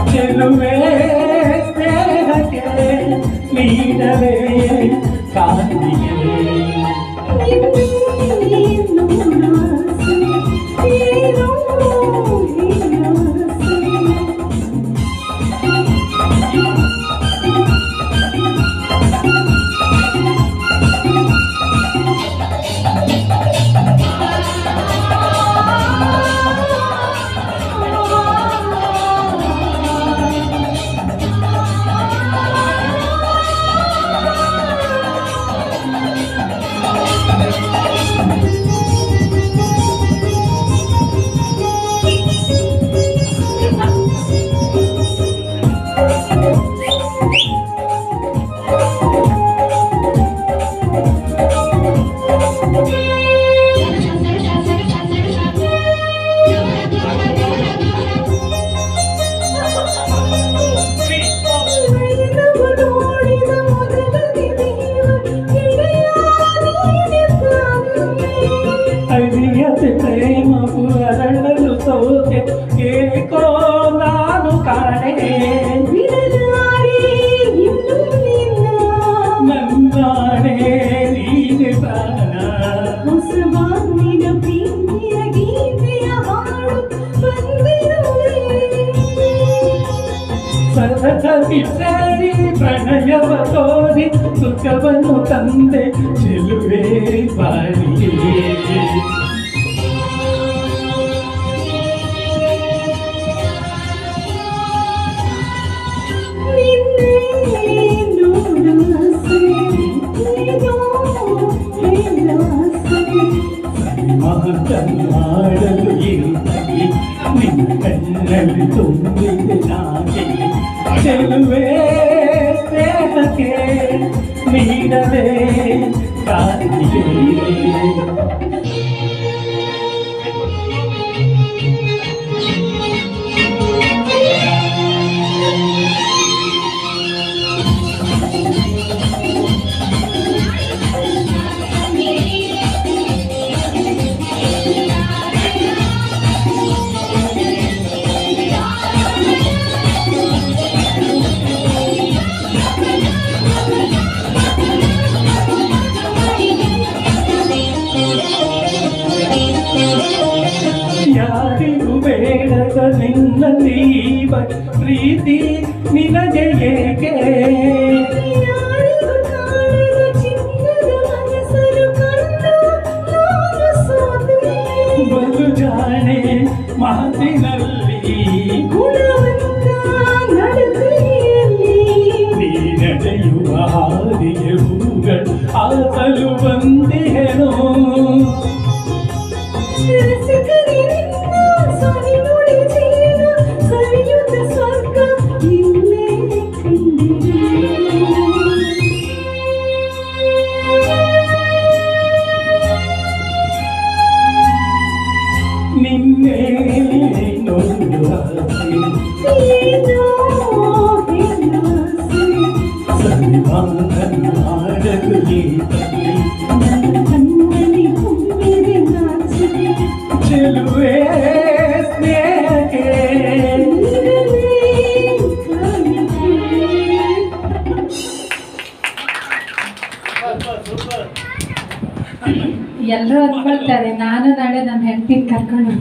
ಚೆಲುವೆ ಸ್ನೇಹಕ್ಕೆ ನೀಡಲೇ ಕಾಂತಿಗೆ ಪ್ರೇಮವು ಅರಳಲು ಸೋತೆ ಏಕೋ ನಾನು ಕಾಣೆ ನನ್ನಾಣೆ ನೀನೆ ಪ್ರಾಣ ಹೊಸಬಾನಿನ ಪ್ರೀತಿಯ ಗೀತೆಯ ಹಾಡು ಸತತ ಬಿಟ್ಟರಿ ಪ್ರಣಯವ ತೋರಿ ಸುಖವನ್ನು ತಂದೆ ಚೆಲುವೆ ಬಾಳಿಗೆ ಮಾಡಲು ಇರುತ್ತಲಿ ನಿನ್ನ ಕಣ್ಣಲ್ಲಿ ತುಂಬಿದೆ ನಾಗೆ ಚೆಲುವೆ ಸ್ನೇಹಕ್ಕೆ ನೀಡಲೇ ಕಾಂತಿಗೆ ಯಾರಿಗೂ ಬೇಡದ ನಿನ್ನಲ್ಲಿ ಪ್ರೀತಿ ನಿನಗೆ ಏಕೆ ಬಲು ಜಾಣೆ ಮಾತಿನಲ್ಲಿ ನೀ ನಡೆಯುವ ಹಾದಿಗೆ ಹೂಗಳು ಆಸಲು ಬಂದಿಹೆನೋ ನಿನ್ನೆ ನೋಡುವ ಮಾಡಲು ಚೆಲುವೆ ಸ್ನೇಹಕ್ಕೆ ಎಲ್ಲರೂ ಅಂದ್ಕೊಳ್ತಾರೆ ನಾನು ನಾಳೆ ನನ್ನ ಹೆಂಡತಿನ ಕರ್ಕೊಂಡು